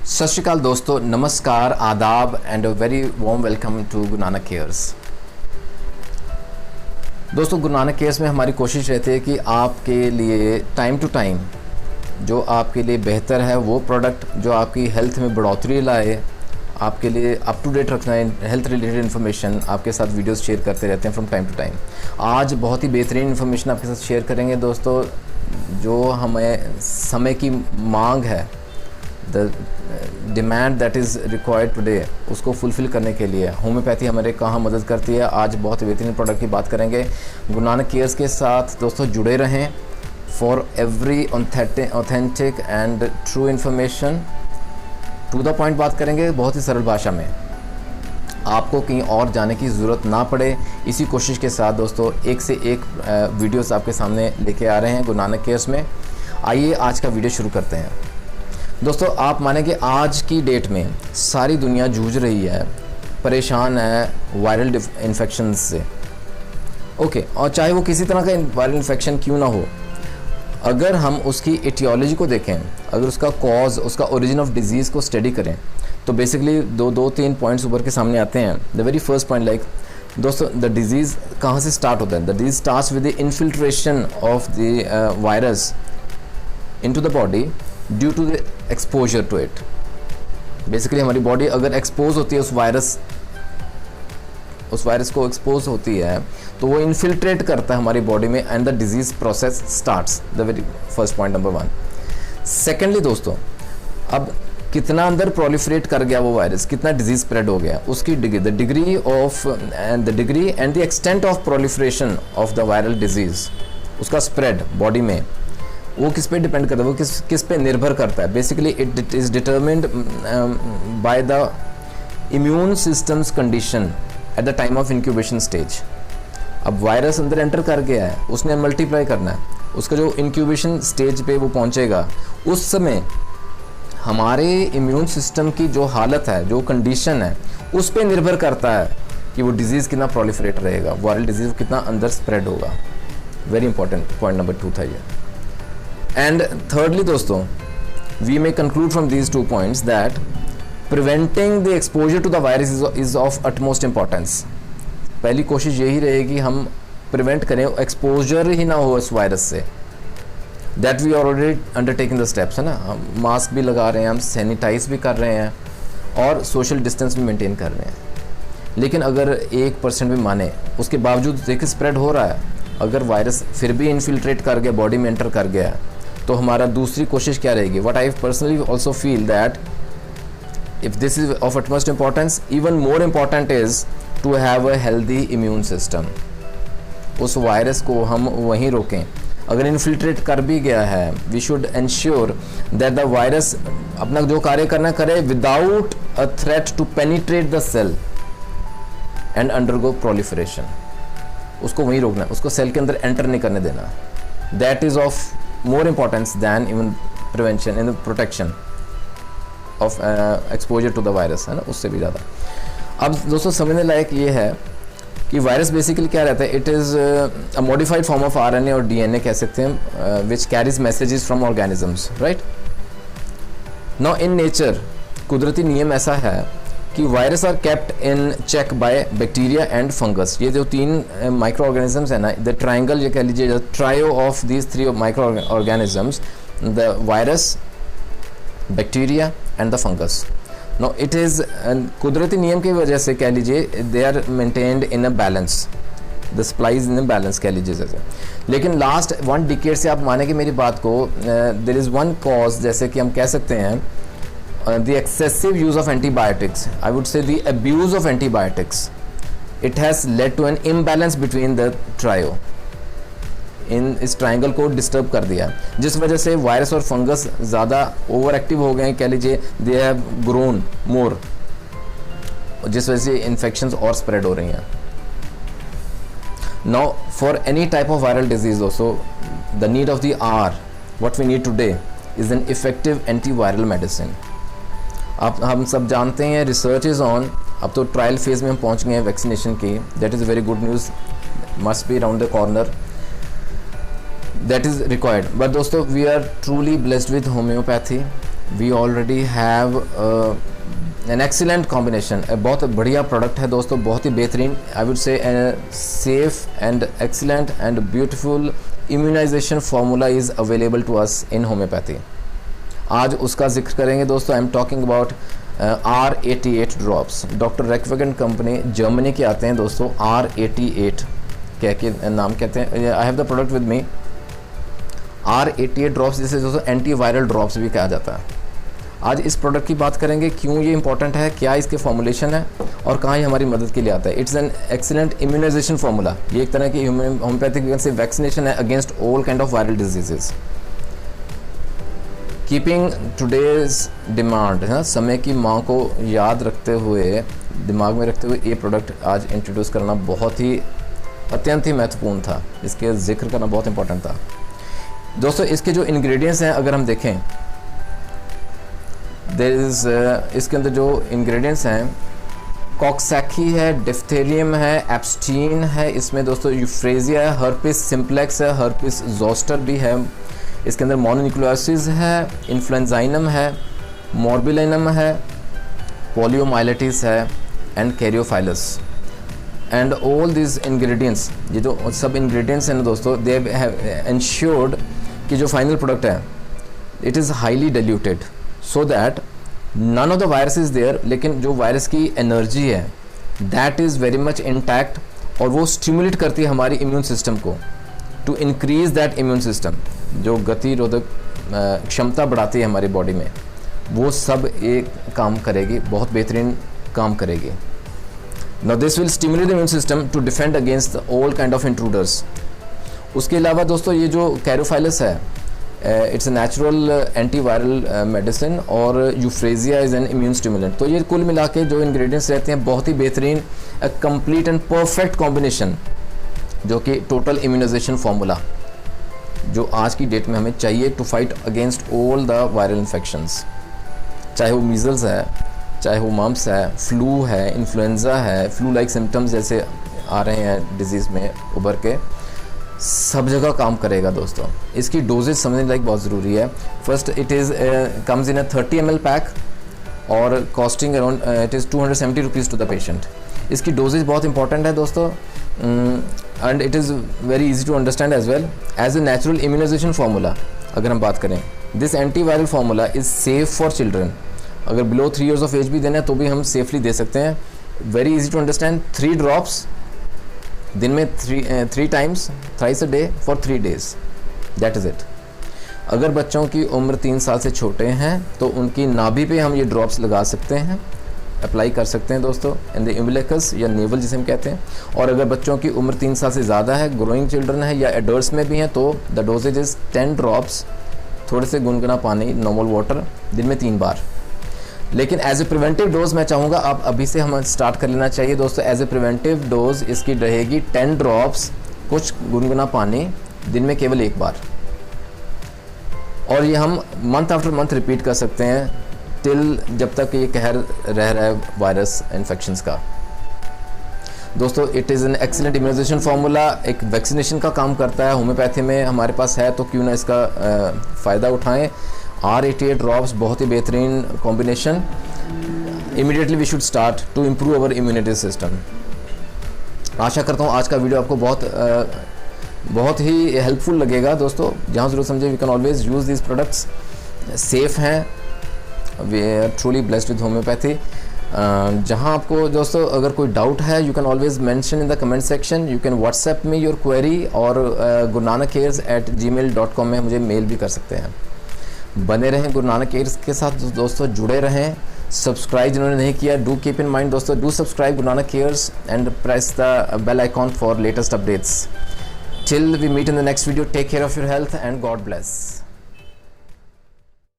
सत श्री अकाल दोस्तों, नमस्कार, आदाब and a very warm welcome to Guru Nanak cares. दोस्तों, गुरु नानक केयर्स में हमारी कोशिश रहती है कि आपके लिए टाइम टू टाइम जो आपके लिए बेहतर है वो प्रोडक्ट जो आपकी हेल्थ में बढ़ोतरी लाए, आपके लिए अप टू डेट रखना है हेल्थ रिलेटेड इन्फॉर्मेशन आपके साथ वीडियोस शेयर करते रहते हैं फ्रॉम टाइम टू टाइम। आज बहुत ही बेहतरीन इन्फॉर्मेशन आपके साथ शेयर करेंगे दोस्तों, जो हमें समय की मांग है, the demand that is required today, उसको फुलफ़िल करने के लिए होम्योपैथी हमारे कहाँ मदद करती है। आज बहुत बेहतरीन प्रोडक्ट की बात करेंगे। गुरु नानक केयर्स के साथ दोस्तों जुड़े रहें for every authentic and true information. To the point बात करेंगे, बहुत ही सरल भाषा में, आपको कहीं और जाने की ज़रूरत ना पड़े। इसी कोशिश के साथ दोस्तों एक से एक वीडियोस आपके सामने लेके आ रहे हैं गुरु नानक केयर्स में। आइए आज का वीडियो शुरू करते हैं। दोस्तों, आप माने कि आज की डेट में सारी दुनिया जूझ रही है, परेशान है वायरल इन्फेक्शन से। ओके, और चाहे वो किसी तरह का वायरल इन्फेक्शन क्यों ना हो, अगर हम उसकी एटियोलॉजी को देखें, अगर उसका कॉज, उसका ओरिजिन ऑफ डिजीज़ को स्टडी करें, तो बेसिकली दो तीन पॉइंट्स उभर के सामने आते हैं। The very first point, like दोस्तों, द डिजीज़ कहाँ से स्टार्ट होता है? The disease starts with the infiltration of the virus into the body due to the exposure to it. Basically हमारी बॉडी अगर एक्सपोज होती है उस वायरस को एक्सपोज होती है, तो वो इन्फिल्ट्रेट करता है हमारी बॉडी में and the disease process starts. The very first point number one. Secondly दोस्तों, अब कितना अंदर प्रोलिफरेट कर गया वो वायरस, कितना डिजीज स्प्रेड हो गया, उसकी degree, the degree and the extent of proliferation of the viral disease, उसका स्प्रेड बॉडी में, वो किस पे डिपेंड करता है, वो किस पे निर्भर करता है। Basically it is determined by the immune systems condition at the time of incubation stage. अब वायरस अंदर एंटर कर गया है, उसने मल्टीप्लाई करना है, उसका जो इंक्यूबेशन स्टेज पे वो पहुंचेगा, उस समय हमारे इम्यून सिस्टम की जो हालत है, जो कंडीशन है, उस पे निर्भर करता है कि वो डिजीज़ कितना प्रोलिफरेट रहेगा, वायरल डिजीज़ कितना अंदर स्प्रेड होगा। वेरी इंपॉर्टेंट पॉइंट नंबर 2 था ये। And thirdly दोस्तों, we may conclude from these 2 points that preventing the exposure to the virus is of utmost importance. पहली कोशिश यही रहेगी हम प्रिवेंट करें, एक्सपोजर ही ना हो इस वायरस से। That we are already undertaking the steps, है ना। हम मास्क भी लगा रहे हैं, हम सैनिटाइज भी कर रहे हैं और सोशल डिस्टेंस भी मेंटेन कर रहे हैं। लेकिन अगर 1% भी माने, उसके बावजूद देखिए स्प्रेड हो रहा है, अगर वायरस फिर भी इन्फिल्ट्रेट कर गया, बॉडी में एंटर कर गया, तो हमारा दूसरी कोशिश क्या रहेगी? What I personally also feel that if this is of utmost importance, even more important is to have a healthy immune system. उस वायरस को हम वहीं रोकें। अगर इन्फिल्ट्रेट कर भी गया है, we should ensure that the virus अपना जो कार्य करना करे without a threat to penetrate the cell and undergo proliferation. उसको वहीं रोकना, उसको सेल के अंदर एंटर नहीं करने देना। That is of more importance than even prevention and protection of exposure to the virus, है ना, उससे भी ज़्यादा। अब दोस्तों समझने लायक ये है कि वायरस बेसिकली क्या रहता है, it is a modified form of RNA और DNA कह सकते हैं, which carries messages from organisms, right. Now in nature कुदरती नियम ऐसा है कि virus are kept in check by bacteria and fungus. ये जो 3 माइक्रो ऑर्गेनिजम्स है ना, द ट्राइंगल ये कह लीजिए, trio of these 3 microorganisms, the virus, bacteria and the fungus. No it is कुदरती नियम की वजह से कह लीजिए they are maintained in a balance, the supplies in a balance कह लीजिए जैसे। लेकिन लास्ट 1 डिकेड से आप माने कि मेरी बात को, देयर इज़ वन कॉज, जैसे कि हम कह सकते हैं the excessive use of antibiotics, I would say the abuse of antibiotics, it has led to an imbalance between the trio, इस ट्राइंगल को डिस्टर्ब कर दिया, जिस वजह से वायरस और फंगस ज़्यादा ओवर एक्टिव हो गए हैं, कह लीजिए दे हैव ग्रोन मोर, जिस वजह से इन्फेक्शंस और स्प्रेड हो रही हैं। Now for any type of viral disease also the need of the hour, what we need today is an effective antiviral medicine. आप हम सब जानते हैं रिसर्च इज़ ऑन, अब तो ट्रायल फेज़ में हम पहुंच गए हैं वैक्सीनेशन की। That is very good news, must be round the corner, that is required. But दोस्तों, we are truly blessed with homeopathy we already have an excellent combination. बहुत बढ़िया प्रोडक्ट है दोस्तों, बहुत ही बेहतरीन, I would say safe and excellent and beautiful immunization formula is available to us in homeopathy. आज उसका जिक्र करेंगे दोस्तों। I am talking about R88 drops. Doctor Reckeweg company Germany के आते हैं दोस्तों। R88 क्या के नाम कहते हैं। I have the product with me. R88 drops जिसे दोस्तों एंटीवायरल ड्रॉप्स भी कहा जाता है। आज इस प्रोडक्ट की बात करेंगे, क्यों ये इंपॉर्टेंट है, क्या इसके फॉर्मुलेशन है और कहाँ ये हमारी मदद के लिए आता है। It's an excellent immunization formula. ये एक तरह की होम्योपैथिक से वैक्सीनेशन है against all kind of viral diseases. Keeping today's demand है, समय की मांग को याद रखते हुए, दिमाग में रखते हुए ये प्रोडक्ट आज इंट्रोड्यूस करना बहुत ही अत्यंत ही महत्वपूर्ण था। इसके जिक्र करना बहुत इंपॉर्टेंट था दोस्तों। इसके जो इंग्रेडिएंट्स हैं अगर हम देखें, इसके अंदर जो इंग्रेडिएंट्स हैं, कॉक्सैकी है, डिफ्थेरियम है, एब्सटीन है, इसमें दोस्तों यूफ्रेजिया है, हर्पिस सिम्प्लेक्स है, हर्पिस जोस्टर भी है, इसके अंदर मोनोन्यूक्लियोसिस है, इन्फ्लुएंजाइनम है, मॉर्बिलिनम है, पोलियोमाइलिटिस है and कैरियोफाइलस। And all this ingredients, ये जो सब इंग्रेडिएंट्स हैं ना दोस्तों, दे हैव एंश्योर्ड कि जो फाइनल प्रोडक्ट है it is highly diluted so that none of the virus is there, लेकिन जो वायरस की एनर्जी है that is very much intact, और वो स्टिमुलेट करती है हमारी इम्यून सिस्टम को to increase that immune system. जो गतिरोधक क्षमता बढ़ाती है हमारी बॉडी में, वो सब एक काम करेगी, बहुत बेहतरीन काम करेगी। Now this will stimulate the immune system to defend against all kind of intruders. उसके अलावा दोस्तों ये जो कैरोफाइलस है, it's a natural antiviral medicine, और यूफ्रेजिया इज़ एन इम्यून स्टिमुलेंट। तो ये कुल मिला के जो इंग्रेडिएंट्स रहते हैं बहुत ही बेहतरीन, कंप्लीट एंड परफेक्ट कॉम्बिनेशन, जो कि टोटल इम्यूनाइजेशन फार्मूला जो आज की डेट में हमें चाहिए to fight against all the viral infections, चाहे वो मीजल्स है, चाहे वो मम्प्स है, फ्लू है, इन्फ्लुएंजा है, फ्लू लाइक सिम्टम्स जैसे आ रहे हैं डिजीज़ में उभर के, सब जगह काम करेगा दोस्तों। इसकी डोजेज समझने लाइक बहुत ज़रूरी है। First it is comes in a 30 ml pack और costing around it is 270 rupees to the patient. इसकी डोजेज बहुत इंपॉर्टेंट है दोस्तों, and it is very easy to understand as well. As a natural immunization formula अगर हम बात करें, this antiviral formula is safe for children. अगर below 3 years of age भी देना है तो भी हम सेफली दे सकते हैं। Very easy to understand. 3 drops दिन में 3 times thrice a day for 3 days, that is it. अगर बच्चों की उम्र 3 साल से छोटे हैं तो उनकी नाभि पे हम ये ड्रॉप्स लगा सकते हैं, अप्लाई कर सकते हैं दोस्तों, इन द उम्बिलिकस या नेवल जिसे हम कहते हैं। और अगर बच्चों की उम्र 3 साल से ज़्यादा है, ग्रोइंग चिल्ड्रन है या एडल्ट्स में भी हैं, तो द डोजेज इज़ 10 drops, थोड़े से गुनगुना पानी, नॉर्मल वाटर, दिन में 3 बार। लेकिन एज ए प्रिवेंटिव डोज मैं चाहूँगा आप अभी से हम स्टार्ट कर लेना चाहिए दोस्तों। एज ए प्रिवेंटिव डोज इसकी रहेगी 10 drops, कुछ गुनगुना पानी, दिन में केवल 1 बार। और ये हम मंथ आफ्टर मंथ रिपीट कर सकते हैं टिल जब तक ये कहर रह रहा है वायरस इन्फेक्शंस का। दोस्तों it is an excellent immunization formula, एक वैक्सीनेशन का काम करता है, होम्योपैथी में हमारे पास है, तो क्यों ना इसका फ़ायदा उठाएं। R88 ड्रॉप्स बहुत ही बेहतरीन combination. Immediately we should start to improve our immunity system. आशा करता हूँ आज का वीडियो आपको बहुत ही हेल्पफुल लगेगा दोस्तों। जहाँ ज़रूर समझे we can always use these products, safe हैं, we are truly blessed with homeopathy. जहाँ आपको दोस्तों अगर कोई डाउट है, you can always mention in the comment section, you can WhatsApp में योर क्वेरी, और gurunanakcares@gmail.com में मुझे मेल भी कर सकते हैं। बने रहें गुरु नानक केयर्स के साथ दोस्तों, जुड़े रहें। सब्सक्राइब जिन्होंने नहीं किया, डू कीप इन माइंड दोस्तों, do subscribe Guru Nanak cares and press the bell icon for latest updates. Till we meet in the next video, take care of your health and God bless.